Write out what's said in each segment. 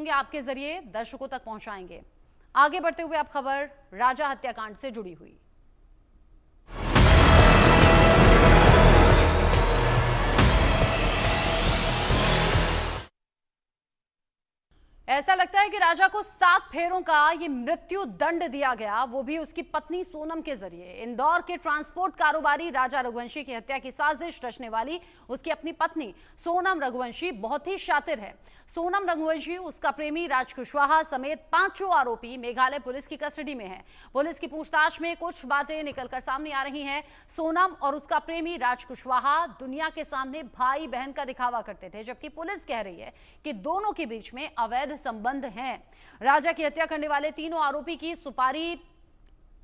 होंगे आपके जरिए दर्शकों तक पहुंचाएंगे। आगे बढ़ते हुए अब खबर राजा हत्याकांड से जुड़ी हुई। ऐसा लगता है कि राजा को 7 फेरों का ये मृत्यु दंड दिया गया, वो भी उसकी पत्नी सोनम के जरिए। इंदौर के ट्रांसपोर्ट कारोबारी राजा रघुवंशी की हत्या की साजिश रचने वाली उसकी अपनी पत्नी सोनम रघुवंशी बहुत ही शातिर है। सोनम रघुवंशी, उसका प्रेमी राज कुशवाहा समेत 5 आरोपी मेघालय पुलिस की कस्टडी में है। पुलिस की पूछताछ में कुछ बातें निकलकर सामने आ रही हैं। सोनम और उसका प्रेमी राज कुशवाहा दुनिया के सामने भाई बहन का दिखावा करते थे, जबकि पुलिस कह रही है कि दोनों के बीच में अवैध संबंध हैं। राजा की हत्या करने वाले तीनों आरोपी की सुपारी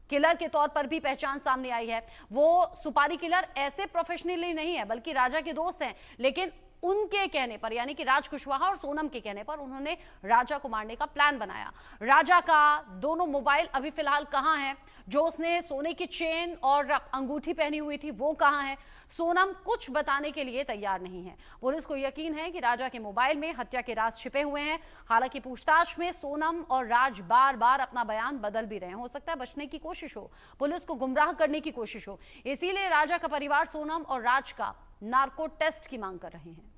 किलर के तौर पर भी पहचान सामने आई है। वो सुपारी किलर ऐसे प्रोफेशनली नहीं है, बल्कि राजा के दोस्त हैं, लेकिन उनके कहने पर, यानी कि राज कुशवाहा और सोनम के कहने पर, उन्होंने राजा को मारने का प्लान बनाया। राजा का दोनों मोबाइल अभी फिलहाल कहां है? जो उसने सोने की चेन और अंगूठी पहनी हुई थी वो कहां है? सोनम कुछ बताने के लिए तैयार नहीं है। पुलिस को यकीन है कि राजा के मोबाइल में हत्या के राज छिपे हुए हैं। हालांकि पूछताछ में सोनम और राज बार बार अपना बयान बदल भी रहे हैं। हो सकता है बचने की कोशिश हो, पुलिस को गुमराह करने की कोशिश हो। इसीलिए राजा का परिवार सोनम और राज का नार्को टेस्ट की मांग कर रहे हैं।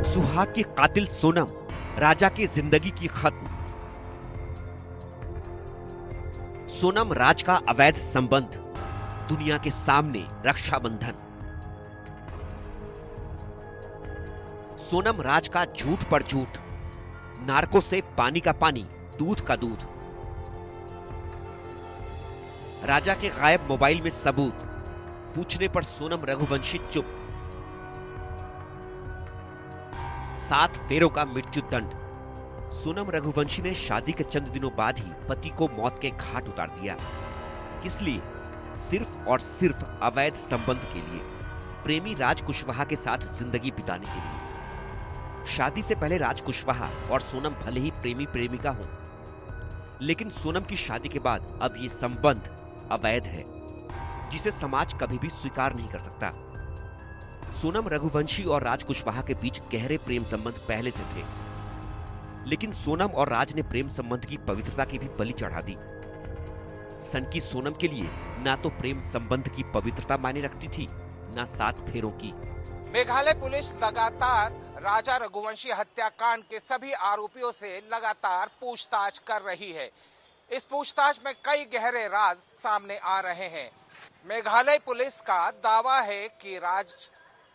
सुहाग की कातिल सोनम, राजा की जिंदगी की खत्म। सोनम राज का अवैध संबंध, दुनिया के सामने रक्षाबंधन। सोनम राज का झूठ पर झूठ, नार्को से पानी का पानी, दूध का दूध। राजा के गायब मोबाइल में सबूत, पूछने पर सोनम रघुवंशी चुप। 7 फेरों का मृत्यु दंड। सोनम रघुवंशी ने शादी के चंद दिनों बाद ही पति को मौत के घाट उतार दिया। किस लिए? सिर्फ और सिर्फ अवैध संबंध के लिए, प्रेमी राज कुशवाहा के साथ जिंदगी बिताने के लिए। शादी से पहले राज कुशवाहा और सोनम भले ही प्रेमी प्रेमिका हों, लेकिन सोनम की शादी के बाद अब ये संबंध अवैध है, जिसे समाज कभी भी स्वीकार नहीं कर सकता। सोनम रघुवंशी और राज कुशवाहा के बीच गहरे प्रेम संबंध पहले से थे, लेकिन सोनम और राज ने प्रेम संबंध की पवित्रता की भी बलि चढ़ा दी। सनकी सोनम के लिए ना तो प्रेम संबंध की पवित्रता मायने रखती थी, ना 7 फेरों की। मेघालय पुलिस लगातार राजा रघुवंशी हत्याकांड के सभी आरोपियों से लगातार पूछताछ कर रही है। इस पूछताछ में कई गहरे राज सामने आ रहे हैं। मेघालय पुलिस का दावा है कि राज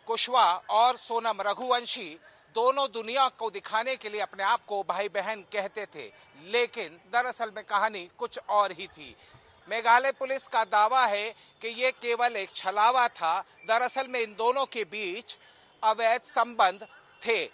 कुशवाहा और सोनम रघुवंशी दोनों दुनिया को दिखाने के लिए अपने आप को भाई बहन कहते थे, लेकिन दरअसल में कहानी कुछ और ही थी। मेघालय पुलिस का दावा है कि ये केवल एक छलावा था। दरअसल में इन दोनों के बीच अवैध संबंध थे।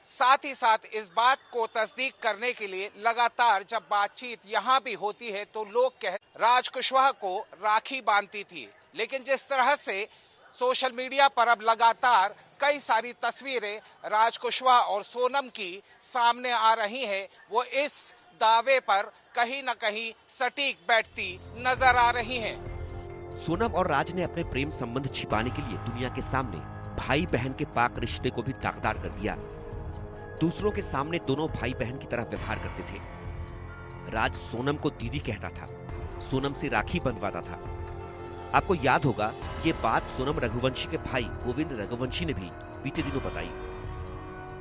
साथ ही साथ इस बात को तस्दीक करने के लिए लगातार जब बातचीत यहाँ भी होती है तो लोग राज कुशवाहा को राखी बांधती थी, लेकिन जिस तरह से सोशल मीडिया पर अब लगातार कई सारी तस्वीरें राज कुशवाहा और सोनम की सामने आ रही हैं, वो इस दावे पर कहीं न कहीं सटीक बैठती नजर आ रही हैं। सोनम और राज ने अपने प्रेम संबंध छिपाने के लिए दुनिया के सामने भाई बहन के पाक रिश्ते को भी दागदार कर दिया। दूसरों के सामने दोनों भाई बहन की तरह व्यवहार करते थे। राज सोनम को दीदी कहता था, सोनम से राखी बंधवाता था। आपको याद होगा ये बात सोनम रघुवंशी के भाई गोविंद रघुवंशी ने भी बीते दिनों बताई।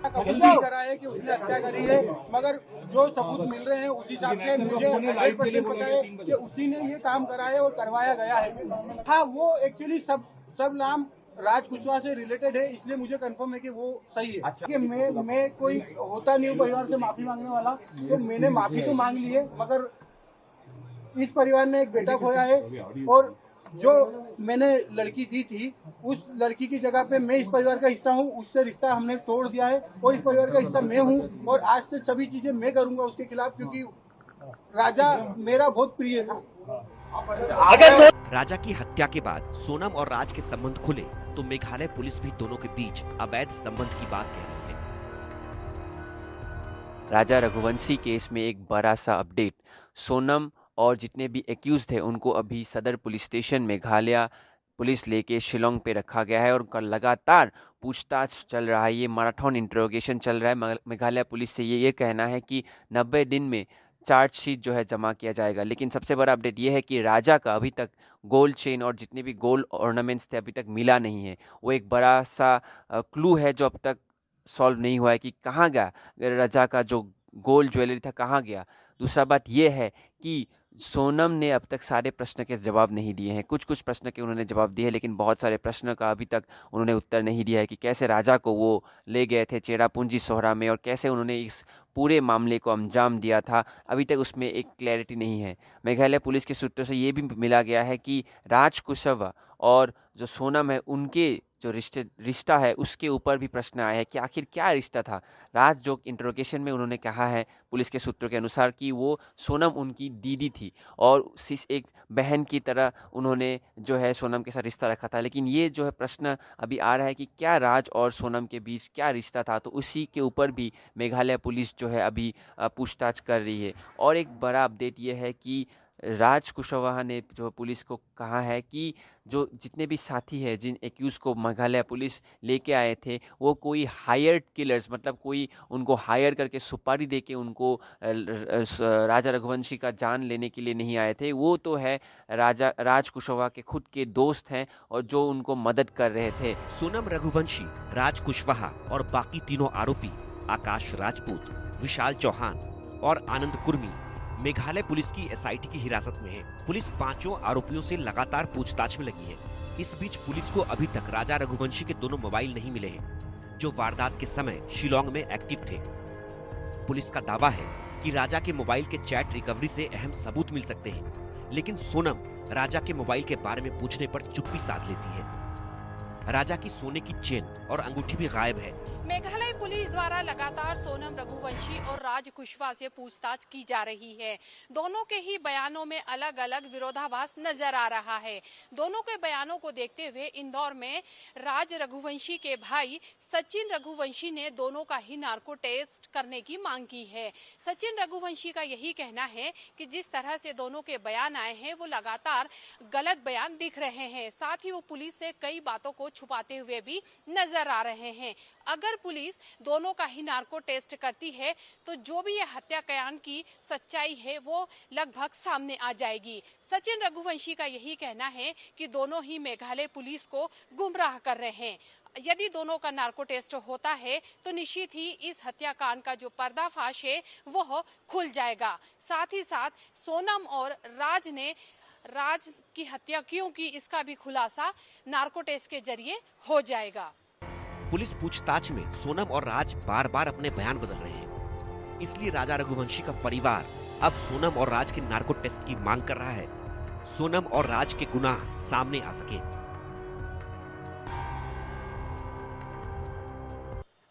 करा है कि उसने हत्या करी है, मगर जो सबूत मिल रहे हैं उस हिसाब से मुझे 100% पता है कि उसी ने ये काम करा है और करवाया गया है। हाँ, वो एक्चुअली सब नाम राज कुशवाहा से रिलेटेड है, इसलिए मुझे कंफर्म है कि वो सही है। अच्छा। कि मैं कोई होता नहीं हूँ परिवार से माफी मांगने वाला, तो मैंने माफी तो मांग ली है, मगर इस परिवार ने एक बेटा खोया है और जो मैंने लड़की दी थी उस लड़की की जगह पे मैं इस परिवार का हिस्सा हूँ, उससे रिश्ता हमने तोड़ दिया है और इस परिवार का हिस्सा मैं हूँ और आज से सभी चीजें मैं करूंगा उसके खिलाफ, क्योंकि राजा मेरा बहुत प्रिय था। राजा की हत्या के बाद सोनम और राज के संबंध खुले तो मेघालय पुलिस भी दोनों के बीच अवैध संबंध की बात कह रही है। राजा रघुवंशी केस में एक बड़ा सा अपडेट। सोनम और जितने भी एक्यूज़ थे उनको अभी सदर पुलिस स्टेशन मेघालय पुलिस लेके शिलोंग पे रखा गया है और उनका लगातार पूछताछ चल रहा है। ये मैराथन इंटरोगेशन चल रहा है। मेघालय पुलिस से ये कहना है कि 90 दिन में चार्जशीट जो है जमा किया जाएगा। लेकिन सबसे बड़ा अपडेट ये है कि राजा का अभी तक गोल्ड चेन और जितने भी गोल्ड ऑर्नामेंट्स थे अभी तक मिला नहीं है। वो एक बड़ा सा क्लू है जो अब तक सॉल्व नहीं हुआ है कि कहाँ गया राजा का जो गोल्ड ज्वेलरी था, कहाँ गया। दूसरा बात ये है कि सोनम ने अब तक सारे प्रश्न के जवाब नहीं दिए हैं। कुछ प्रश्न के उन्होंने जवाब दिए हैं, लेकिन बहुत सारे प्रश्न का अभी तक उन्होंने उत्तर नहीं दिया है कि कैसे राजा को वो ले गए थे चेरापूंजी सोहरा में और कैसे उन्होंने इस पूरे मामले को अंजाम दिया था। अभी तक उसमें एक क्लैरिटी नहीं है। मेघालय पुलिस के सूत्रों से ये भी मिला गया है कि राज कुशवाहा और जो सोनम है उनके जो रिश्ता है उसके ऊपर भी प्रश्न आया है कि आखिर क्या रिश्ता था। राज जो इंटरोगेशन में उन्होंने कहा है पुलिस के सूत्रों के अनुसार कि वो सोनम उनकी दीदी थी और एक बहन की तरह उन्होंने जो है सोनम के साथ रिश्ता रखा था। लेकिन ये जो है प्रश्न अभी आ रहा है कि क्या राज और सोनम के बीच क्या रिश्ता था, तो उसी के ऊपर भी मेघालय पुलिस जो है अभी पूछताछ कर रही है। और एक बड़ा अपडेट ये है कि राज कुशवाहा ने जो पुलिस को कहा है कि जो जितने भी साथी हैं जिन एक्यूज़ को मेघालय पुलिस लेके आए थे वो कोई हायर्ड किलर्स, मतलब कोई उनको हायर करके सुपारी दे के उनको राजा रघुवंशी का जान लेने के लिए नहीं आए थे। वो तो है राज कुशवाहा के खुद के दोस्त हैं और जो उनको मदद कर रहे थे। सोनम रघुवंशी, राज कुशवाहा और बाकी तीनों आरोपी आकाश राजपूत, विशाल चौहान और आनंद कुर्मी मेघालय पुलिस की एसआईटी की हिरासत में है। पुलिस पांचों आरोपियों से लगातार पूछताछ में लगी है। इस बीच पुलिस को अभी तक राजा रघुवंशी के दोनों मोबाइल नहीं मिले हैं, जो वारदात के समय शिलोंग में एक्टिव थे। पुलिस का दावा है कि राजा के मोबाइल के चैट रिकवरी से अहम सबूत मिल सकते हैं, लेकिन सोनम राजा के मोबाइल के बारे में पूछने पर चुप्पी साध लेती है। राजा की सोने की चेन और अंगूठी भी गायब है। मेघालय पुलिस द्वारा लगातार सोनम रघुवंशी और राज कुशवाहा से पूछताछ की जा रही है। दोनों के ही बयानों में अलग अलग विरोधाभास नजर आ रहा है। दोनों के बयानों को देखते हुए इंदौर में राज रघुवंशी के भाई सचिन रघुवंशी ने दोनों का ही नार्को टेस्ट करने की मांग की है। सचिन रघुवंशी का यही कहना है कि जिस तरह से दोनों के बयान आए हैं वो लगातार गलत बयान दिख रहे हैं। साथ ही वो पुलिस से कई बातों को छुपाते हुए भी नजर आ रहे हैं। अगर पुलिस दोनों का ही नार्को टेस्ट करती है तो जो भी ये हत्याकांड की सच्चाई है वो लगभग सामने आ जाएगी। सचिन रघुवंशी का यही कहना है कि दोनों ही मेघालय पुलिस को गुमराह कर रहे हैं। यदि दोनों का नार्को टेस्ट होता है तो निश्चित ही इस हत्याकांड का जो पर्दाफाश है वो खुल जाएगा। साथ ही साथ सोनम और राज की हत्या क्यों की इसका भी खुलासा नार्को टेस्ट के जरिए हो जाएगा। पुलिस पूछताछ में सोनम और राज बार बार अपने बयान बदल रहे हैं, इसलिए राजा रघुवंशी का परिवार अब सोनम और राज के नार्को टेस्ट की मांग कर रहा है। सोनम और राज के गुनाह सामने आ सके।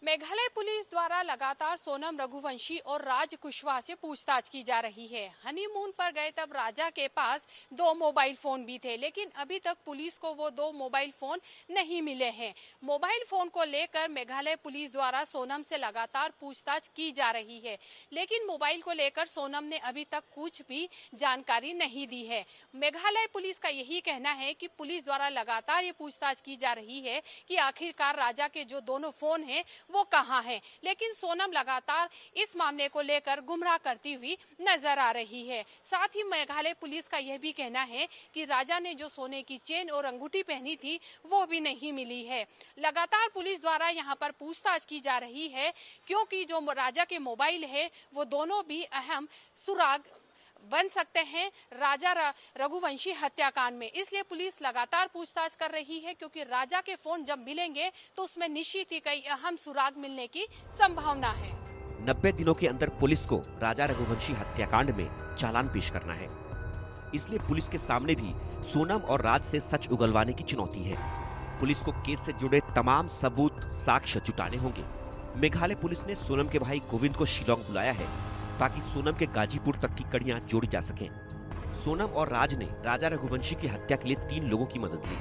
मेघालय पुलिस द्वारा लगातार सोनम रघुवंशी और राज कुशवाहा से पूछताछ की जा रही है। हनीमून पर गए तब राजा के पास 2 मोबाइल फोन भी थे, लेकिन अभी तक पुलिस को वो 2 मोबाइल फोन नहीं मिले हैं। मोबाइल फोन को लेकर मेघालय पुलिस द्वारा सोनम से लगातार पूछताछ की जा रही है, लेकिन मोबाइल को लेकर सोनम ने अभी तक कुछ भी जानकारी नहीं दी है। मेघालय पुलिस का यही कहना है कि पुलिस द्वारा लगातार ये पूछताछ की जा रही है कि आखिरकार राजा के जो दोनों फोन हैं वो कहां है, लेकिन सोनम लगातार इस मामले को लेकर गुमराह करती हुई नजर आ रही है। साथ ही मेघालय पुलिस का यह भी कहना है कि राजा ने जो सोने की चेन और अंगूठी पहनी थी वो भी नहीं मिली है। लगातार पुलिस द्वारा यहां पर पूछताछ की जा रही है, क्योंकि जो राजा के मोबाइल है वो दोनों भी अहम सुराग बन सकते हैं राजा रघुवंशी हत्याकांड में। इसलिए पुलिस लगातार पूछताछ कर रही है, क्योंकि राजा के फोन जब मिलेंगे तो उसमें निश्चित ही कई अहम सुराग मिलने की संभावना है। 90 दिनों के अंदर पुलिस को राजा रघुवंशी हत्याकांड में चालान पेश करना है। इसलिए पुलिस के सामने भी सोनम और राज से सच उगलवाने की चुनौती है। पुलिस को केस से जुड़े तमाम सबूत, साक्ष्य जुटाने होंगे। मेघालय पुलिस ने सोनम के भाई गोविंद को शिलोंग बुलाया है ताकि सोनम के गाजीपुर तक की कड़ियां जोड़ी जा सकें। सोनम और राज ने राजा रघुवंशी की हत्या के लिए 3 लोगों की मदद ली,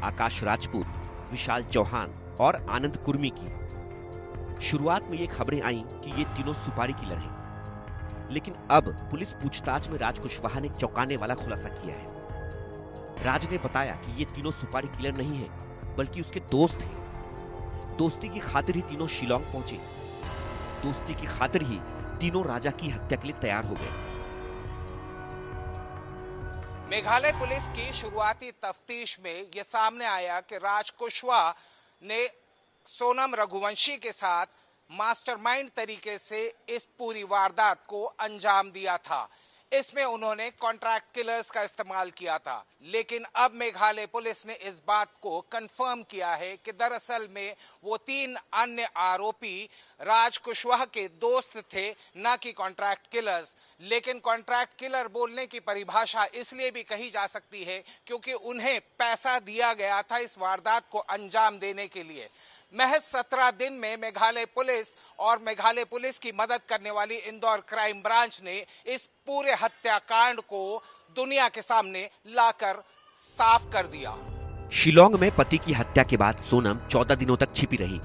आकाश राजपूत, विशाल चौहान और आनंद कुर्मी की। शुरुआत में ये खबरें आईं कि ये तीनों सुपारी किलर हैं, लेकिन अब पुलिस पूछताछ में राज कुशवाहा ने चौंकाने वाला खुलासा किया है। राज ने बताया कि ये तीनों सुपारी किलर नहीं है, बल्कि उसके दोस्त हैं। दोस्ती की खातिर ही तीनों शिलोंग पहुंचे। दोस्ती की खातिर ही तीनों राजा की हत्या के लिए तैयार हो गए। मेघालय पुलिस की शुरुआती तफ्तीश में यह सामने आया कि राज कुशवाहा ने सोनम रघुवंशी के साथ मास्टरमाइंड तरीके से इस पूरी वारदात को अंजाम दिया था। इसमें उन्होंने कॉन्ट्रैक्ट किलर्स का इस्तेमाल किया था। लेकिन अब मेघालय पुलिस ने इस बात को कंफर्म किया है कि दरअसल में वो 3 अन्य आरोपी राज कुशवाहा के दोस्त थे, न कि कॉन्ट्रैक्ट किलर्स। लेकिन कॉन्ट्रैक्ट किलर बोलने की परिभाषा इसलिए भी कही जा सकती है क्योंकि उन्हें पैसा दिया गया था इस वारदात को अंजाम देने के लिए। महज 17 दिन में मेघालय पुलिस और मेघालय पुलिस की मदद करने वाली इंदौर क्राइम ब्रांच ने इस पूरे हत्याकांड को दुनिया के सामने लाकर साफ कर दिया। शिलोंग में पति की हत्या के बाद सोनम 14 दिनों तक छिपी रही।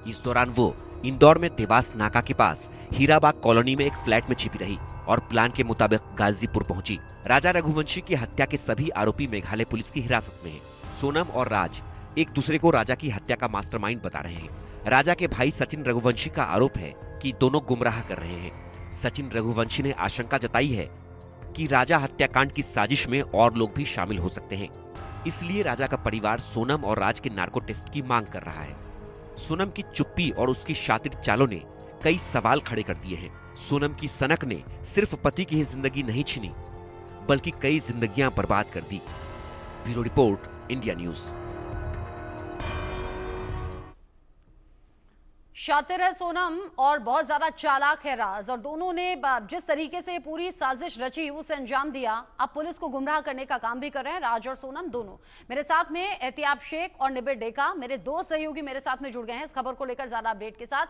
इस दौरान वो इंदौर में देवास नाका के पास हीराबाग कॉलोनी में एक फ्लैट में छिपी रही और प्लान के मुताबिक गाजीपुर पहुंची। राजा रघुवंशी की हत्या के सभी आरोपी मेघालय पुलिस की हिरासत में हैं। सोनम और राज एक दूसरे को राजा की हत्या का मास्टरमाइंड बता रहे हैं। राजा के भाई सचिन रघुवंशी का आरोप है कि दोनों गुमराह कर रहे हैं। सचिन रघुवंशी ने आशंका जताई है कि राजा हत्याकांड की साजिश में और लोग भी शामिल हो सकते हैं। इसलिए राजा का परिवार सोनम और राज के नार्को टेस्ट की मांग कर रहा है। सोनम की चुप्पी और उसकी शातिर चालों ने कई सवाल खड़े कर दिए हैं। सोनम की सनक ने सिर्फ पति की ही जिंदगी नहीं छीनी, बल्कि कई जिंदगियां बर्बाद कर दी। Bureau report, India news. शातिर है सोनम और बहुत ज्यादा चालाक है राज, और दोनों ने जिस तरीके से पूरी साजिश रची उसे अंजाम दिया। अब पुलिस को गुमराह करने का काम भी कर रहे हैं राज और सोनम दोनों। मेरे साथ में एहतियाब शेख और निबिर डेका, मेरे 2 सहयोगी मेरे साथ में जुड़ गए हैं इस खबर को लेकर ज्यादा अपडेट के साथ।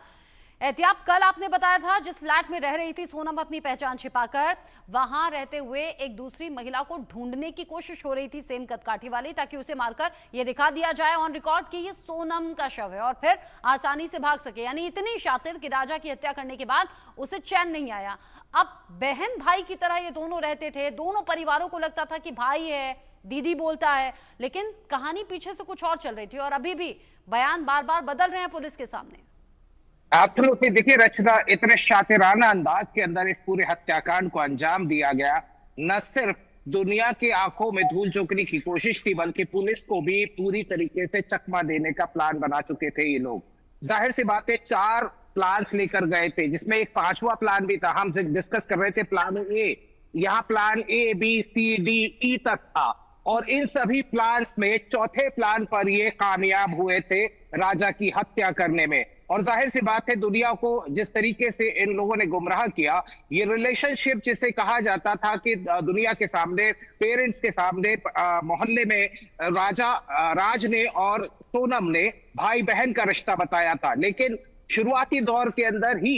एहतियाब, कल आपने बताया था जिस फ्लैट में रह रही थी सोनम अपनी पहचान छिपाकर, वहां रहते हुए एक दूसरी महिला को ढूंढने की कोशिश हो रही थी, सेम कदकाठी वाली, ताकि उसे मारकर यह दिखा दिया जाए ऑन रिकॉर्ड कि ये सोनम का शव है और फिर आसानी से भाग सके। यानी इतनी शातिर कि राजा की हत्या करने के बाद उसे चैन नहीं आया। अब बहन भाई की तरह ये दोनों रहते थे, दोनों परिवारों को लगता था कि भाई है, दीदी बोलता है, लेकिन कहानी पीछे से कुछ और चल रही थी और अभी भी बयान बार बार बदल रहे हैं पुलिस के सामने। एब्सोल्युटली। देखिए रचना, इतने शातिराना अंदाज के अंदर इस पूरे हत्याकांड को अंजाम दिया गया। न सिर्फ दुनिया की आंखों में धूल झोंकने की कोशिश थी, बल्कि पुलिस को भी पूरी तरीके से चकमा देने का प्लान बना चुके थे ये लोग। जाहिर सी बात है 4 प्लान्स लेकर गए थे, जिसमें एक 5वां प्लान भी था। हम डिस्कस कर रहे थे प्लान ए, यहाँ plan A, B, C, D, E तक था, और इन सभी प्लान्स में चौथे प्लान पर ये कामयाब हुए थे राजा की हत्या करने में। और जाहिर सी बात है दुनिया को जिस तरीके से इन लोगों ने गुमराह किया, ये रिलेशनशिप जिसे कहा जाता था कि दुनिया के सामने, पेरेंट्स के सामने, मोहल्ले में राज ने और सोनम ने भाई बहन का रिश्ता बताया था। लेकिन शुरुआती दौर के अंदर ही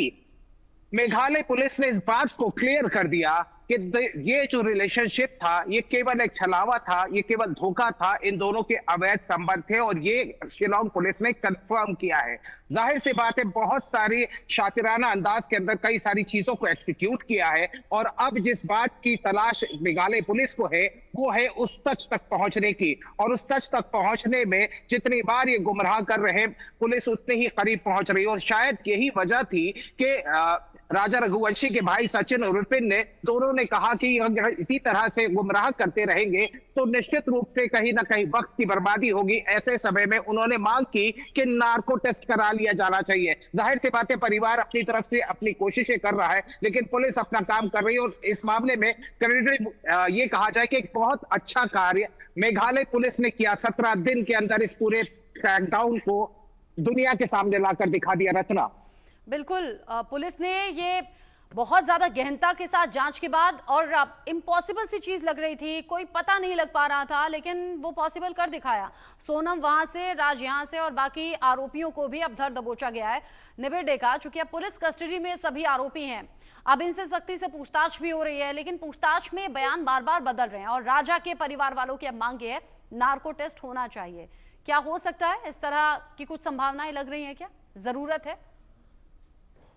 मेघालय पुलिस ने इस बात को क्लियर कर दिया कि ये जो रिलेशनशिप था ये केवल एक छलावा था, ये केवल धोखा था, इन दोनों के अवैध संबंध थे, और ये शिलोंग पुलिस ने कंफर्म किया है। जाहिर सी बात है बहुत सारी शातिराना अंदाज के अंदर कई सारी चीजों को एक्सिक्यूट किया है, और अब जिस बात की तलाश मेघालय पुलिस को है वो है उस सच तक पहुंचने की, और उस सच तक पहुंचने में जितनी बार ये गुमराह कर रहे पुलिस उतने ही करीब पहुंच रही है। और शायद यही वजह थी कि राजा रघुवंशी के भाई सचिन और विपिन ने दोनों ने कहा कि अगर इसी तरह से गुमराह करते रहेंगे तो निश्चित रूप से कहीं ना कहीं वक्त की बर्बादी होगी। ऐसे समय में उन्होंने मांग की कि नार्को टेस्ट करा लिया जाना चाहिए। जाहिर सी बात है परिवार अपनी तरफ से अपनी कोशिशें कर रहा है, लेकिन पुलिस अपना काम कर रही है, और इस मामले में क्रेडिट ये कहा जाए कि एक बहुत अच्छा कार्य मेघालय पुलिस ने किया। 17 दिन के अंदर इस पूरे क्रैकडाउन को दुनिया के सामने लाकर दिखा दिया। रचना, बिल्कुल, पुलिस ने ये बहुत ज्यादा गहनता के साथ जांच के बाद, और इम्पॉसिबल सी चीज लग रही थी, कोई पता नहीं लग पा रहा था, लेकिन वो पॉसिबल कर दिखाया। सोनम वहां से, राज यहां से, और बाकी आरोपियों को भी अब धर दबोचा गया है। निबिर डेका, चूंकि अब पुलिस कस्टडी में सभी आरोपी हैं, अब इनसे सख्ती से पूछताछ भी हो रही है, लेकिन पूछताछ में बयान बार बार बदल रहे हैं, और राजा के परिवार वालों की अब मांग है नार्को टेस्ट होना चाहिए। क्या हो सकता है? इस तरह की कुछ संभावनाएं लग रही हैं, क्या जरूरत है?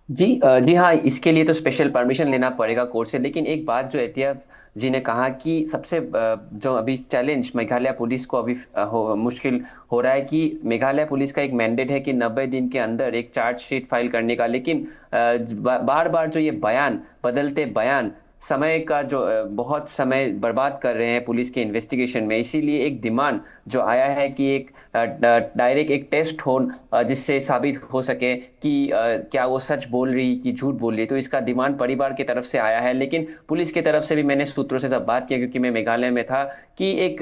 जी हाँ, इसके लिए तो स्पेशल परमिशन लेना पड़ेगा कोर्ट से। लेकिन एक बात जो एहतियात जी ने कहा कि सबसे जो अभी चैलेंज मेघालय पुलिस को अभी मुश्किल हो रहा है कि मेघालय पुलिस का एक मैंडेट है कि 90 दिन के अंदर एक चार्जशीट फाइल करने का। लेकिन बार बार जो ये बयान, बदलते बयान समय का जो बहुत समय बर्बाद कर रहे हैं पुलिस के इन्वेस्टिगेशन में। इसीलिए एक डिमांड जो आया है कि एक डायरेक्ट एक टेस्ट हो जिससे साबित हो सके कि क्या वो सच बोल रही कि झूठ बोल रही। तो इसका डिमांड परिवार की तरफ से आया है। लेकिन पुलिस की तरफ से भी मैंने सूत्रों से सब बात किया, क्योंकि मैं मेघालय में था, कि एक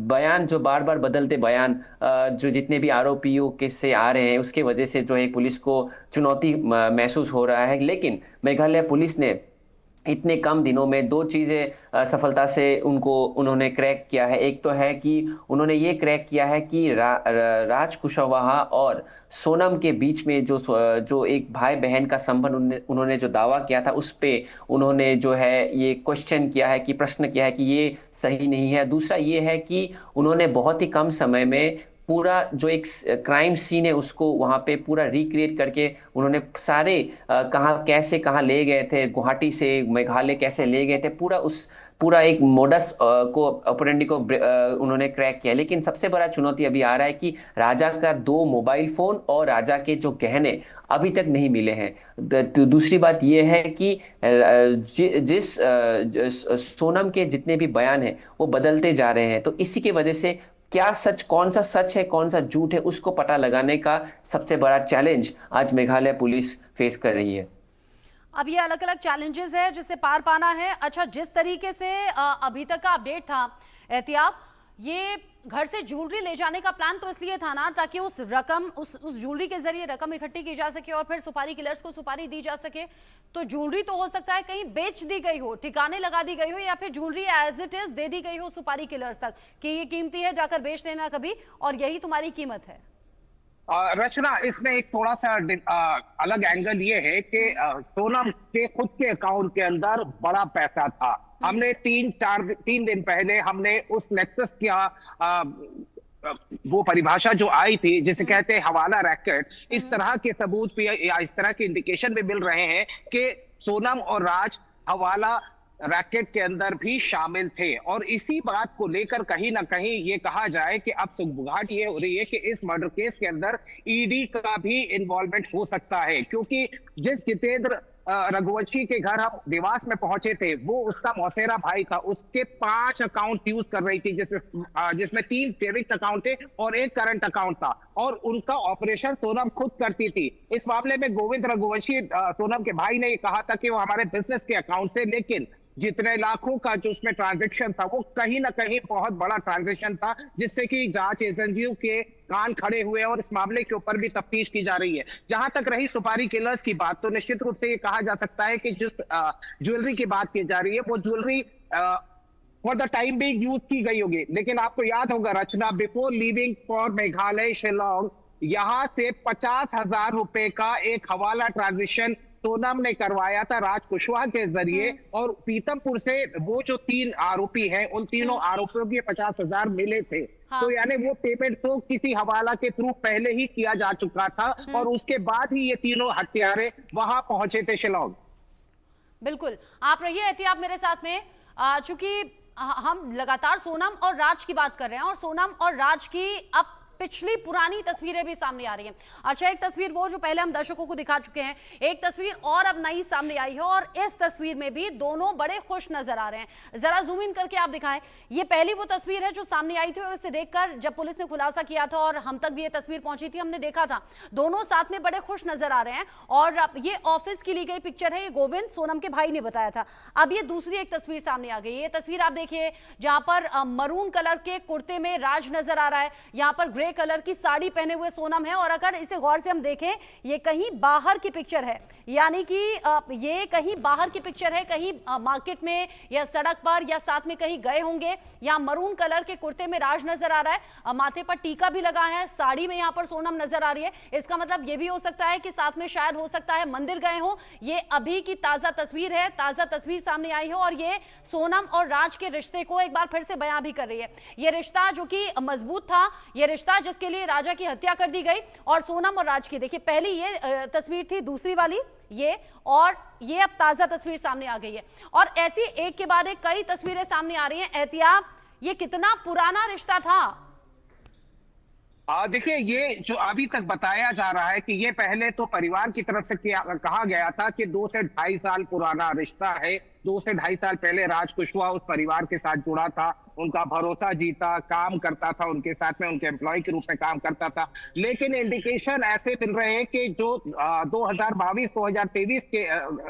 बयान जो बार बार बदलते बयान जो जितने भी आरोपियों के से आ रहे हैं उसके वजह से जो है पुलिस को चुनौती महसूस हो रहा है। लेकिन मेघालय पुलिस ने इतने कम दिनों में दो चीजें सफलता से उन्होंने क्रैक किया है। एक तो है कि उन्होंने ये क्रैक किया है कि राज कुशवाहा और सोनम के बीच में जो एक भाई बहन का संबंध उन्होंने जो दावा किया था उस पे उन्होंने जो है ये क्वेश्चन किया है, कि प्रश्न किया है कि ये सही नहीं है। दूसरा ये है कि उन्होंने बहुत ही कम समय में पूरा जो एक क्राइम सीन है उसको वहां पे पूरा रिक्रिएट करके उन्होंने सारे कहाँ ले गए थे, गुवाहाटी से मेघालय कैसे ले गए थे, पूरा एक मोडस को ऑपरेंडी को उन्होंने क्रैक किया। लेकिन सबसे बड़ा चुनौती अभी आ रहा है कि राजा का 2 मोबाइल फोन और राजा के जो गहने अभी तक नहीं मिले हैं। दूसरी बात यह है कि सोनम के जितने भी बयान हैं वो बदलते जा रहे हैं। तो इसी की वजह से क्या सच, कौन सा सच है कौन सा झूठ है, उसको पता लगाने का सबसे बड़ा चैलेंज आज मेघालय पुलिस फेस कर रही है। अब ये अलग अलग चैलेंजेस है जिससे पार पाना है। अच्छा, जिस तरीके से अभी तक का अपडेट था एहतियाब, ये घर से ज्वेलरी ले जाने का प्लान तो इसलिए था ना ताकि उस ज्वेलरी के जरिए रकम इकट्ठी की जा सके और फिर सुपारी किलर्स को सुपारी दी जा सके। तो ज्वेलरी तो हो सकता है कहीं बेच दी गई हो, ठिकाने लगा दी गई हो, या फिर ज्वेलरी एज इट इज दे दी गई हो सुपारी किलर्स तक कि ये कीमती है, जाकर बेच लेना कभी और यही तुम्हारी कीमत है। रचना, इसमें एक थोड़ा सा अलग एंगल ये है कि सोनम के खुद के अकाउंट के अंदर बड़ा पैसा था। हमने 3 दिन पहले हमने उस नेक्सस का वो परिभाषा जो आई थी जिसे कहते हैं हवाला रैकेट, इस तरह के सबूत भी या इस तरह के इंडिकेशन भी मिल रहे हैं कि सोनम और राज हवाला रैकेट के अंदर भी शामिल थे। और इसी बात को लेकर कहीं ना कहीं ये कहा जाए कि अब सुगबुगाहट ये हो रही है कि इस मर्डर केस के अंदर ईडी का भी इन्वॉल्वमेंट हो सकता है, क्योंकि जिस जितेंद्र रघुवंशी के घर हम देवास में पहुंचे थे वो उसका मौसेरा भाई था। उसके 5 अकाउंट यूज कर रही थी जिसमें 3 सेविंग्स अकाउंट थे और 1 करंट अकाउंट था, और उनका ऑपरेशन सोनम खुद करती थी। इस मामले में गोविंद रघुवंशी सोनम के भाई ने कहा था कि वो हमारे बिजनेस के अकाउंट से, लेकिन जितने लाखों का जो उसमें ट्रांजैक्शन था वो कहीं ना कहीं बहुत बड़ा ट्रांजैक्शन था, जिससे कि जांच एजेंसियों के कान खड़े हुए और इस मामले के ऊपर भी तफ्तीश की जा रही है। जहां तक रही सुपारी किलर्स की बात, तो निश्चित रूप से ये कहा जा सकता है कि जिस ज्वेलरी की बात की जा रही है वो jewellery for the time being use की गई होगी। लेकिन आपको याद होगा Rachna, before leaving for Meghalaya Shillong, यहां से 50,000 रुपए का एक हवाला ट्रांजेक्शन सोनम ने करवाया था राज कुशवाहा के जरिए, और पीतमपुर से वो जो 3 आरोपी हैं उन तीनों आरोपियों के 50,000 मिले थे। हाँ। तो यानी वो पेमेंट तो किसी हवाला के थ्रू पहले ही किया जा चुका था और उसके बाद ही ये तीनों हत्यारे वहां पहुंचे थे शिलोंग। बिल्कुल, आप रहिए एहतियाब मेरे साथ में। चूंकि हम लगातार सोनम और राज की बात कर रहे हैं और सोनम और राज की अब पिछली पुरानी तस्वीरें भी सामने आ रही हैं। अच्छा, एक तस्वीर वो जो पहले हम दर्शकों को दिखा चुके हैं, एक तस्वीर और अब नई सामने आई है और इस तस्वीर में भी दोनों बड़े खुश नजर आ रहे हैं। जरा जूम इन करके आप दिखाएं। ये पहली वो तस्वीर है जो सामने आई थी और इसे देखकर जब पुलिस ने खुलासा किया था और हम तक भी ये तस्वीर पहुंची थी, हमने देखा था दोनों साथ में बड़े खुश नजर आ रहे हैं। और ये ऑफिस की ली गई पिक्चर है, ये गोविंद सोनम के भाई ने बताया था। अब ये दूसरी एक तस्वीर सामने आ गई। ये तस्वीर आप देखिए जहां पर मरून कलर के कुर्ते में राज नजर आ रहा है, यहां पर ग्रे कलर की साड़ी पहने हुए सोनम है। और अगर इसे गौर से हम देखें, ये कहीं बाहर की पिक्चर है, यानी कि ये कहीं बाहर की पिक्चर है, कहीं मार्केट में या सड़क पर या साथ में कहीं गए होंगे। यहाँ मरून कलर के कुर्ते में राज नजर आ रहा है, माथे पर टीका भी लगा है, साड़ी में यहाँ पर सोनम नजर आ रही है। इसका मतलब ये भी हो सकता है कि साथ में शायद हो सकता है मंदिर गए हो। ये अभी की ताजा तस्वीर है, ताजा तस्वीर सामने आई है और ये सोनम और राज के रिश्ते को एक बार फिर से बयां भी कर रही है। ये रिश्ता जो कि मजबूत था, ये रिश्ता रिश्ता जिसके लिए राजा की हत्या कर दी गई, और सोनम और राज की। देखिए पहली ये तस्वीर थी, दूसरी वाली ये, और ये अब ताजा तस्वीर सामने आ गई है, और ऐसी एक के बाद एक कई तस्वीरें सामने आ रही हैं। एहतियाब, ये कितना पुराना रिश्ता था? देखिए, ये जो अभी तक बताया जा रहा है कि ये पहले तो परिवार की तरफ से कहा गया था कि 2 से 2.5 साल पुराना रिश्ता है। 2 से 2.5 साल पहले राज कुशवाहा उस परिवार के साथ जुड़ा था, उनका भरोसा जीता, काम करता था उनके साथ में, उनके एम्प्लॉय के रूप में काम करता था। लेकिन इंडिकेशन ऐसे मिल रहे हैं कि जो 2022-2023 के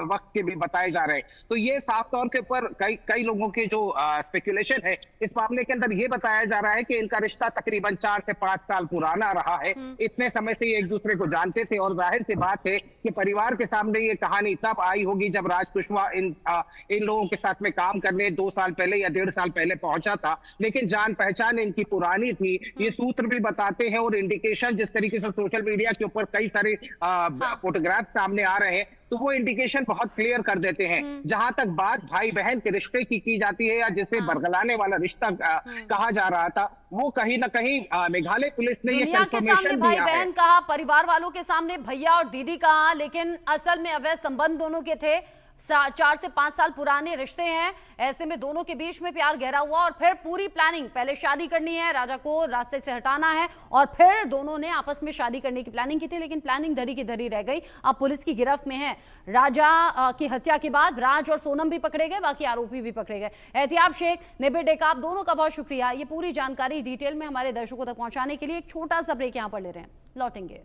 वक्त के भी बताए जा रहे हैं, तो ये साफ तौर के ऊपर कई लोगों के जो स्पेकुलेशन है इस मामले के अंदर ये बताया जा रहा है कि इनका रिश्ता तकरीबन 4 से 5 साल पुराना रहा है। इतने समय से ये एक दूसरे को जानते थे, और जाहिर सी बात है कि परिवार के सामने ये कहानी तब आई होगी जब राज कुशवाहा इन लोगों के साथ में काम करने 2 साल पहले या 1.5 साल पहले पहुंचा था। लेकिन जान पहचान इनकी पुरानी थी, ये सूत्र भी बताते हैं, और इंडिकेशन जिस तरीके से सोशल मीडिया के ऊपर कई सारे फोटोग्राफ सामने आ रहे हैं, तो वो इंडिकेशन बहुत क्लियर कर देते हैं। जहां तक बात भाई बहन के रिश्ते की जाती है, या जिसे बरगलाने वाला रिश्ता कहा जा रहा था, वो कहीं ना कहीं मेघालय पुलिस ने ये दुनिया के सामने भाई बहन कहा, परिवार वालों के सामने भैया और दीदी कहा, लेकिन असल में अवैध संबंध दोनों के थे। 4 से 5 साल पुराने रिश्ते हैं। ऐसे में दोनों के बीच में प्यार गहरा हुआ, और फिर पूरी प्लानिंग, पहले शादी करनी है, राजा को रास्ते से हटाना है, और फिर दोनों ने आपस में शादी करने की प्लानिंग की थी। लेकिन प्लानिंग धरी की धरी रह गई। अब पुलिस की गिरफ्त में है। राजा की हत्या के बाद राज और सोनम भी पकड़े गए, बाकी आरोपी भी पकड़े गए। एहतियाब शेख, निबिर डेकाब, दोनों का बहुत शुक्रिया। ये पूरी जानकारी डिटेल में हमारे दर्शकों तक पहुंचाने के लिए। एक छोटा सा ब्रेक यहां पर ले रहे हैं, लौटेंगे।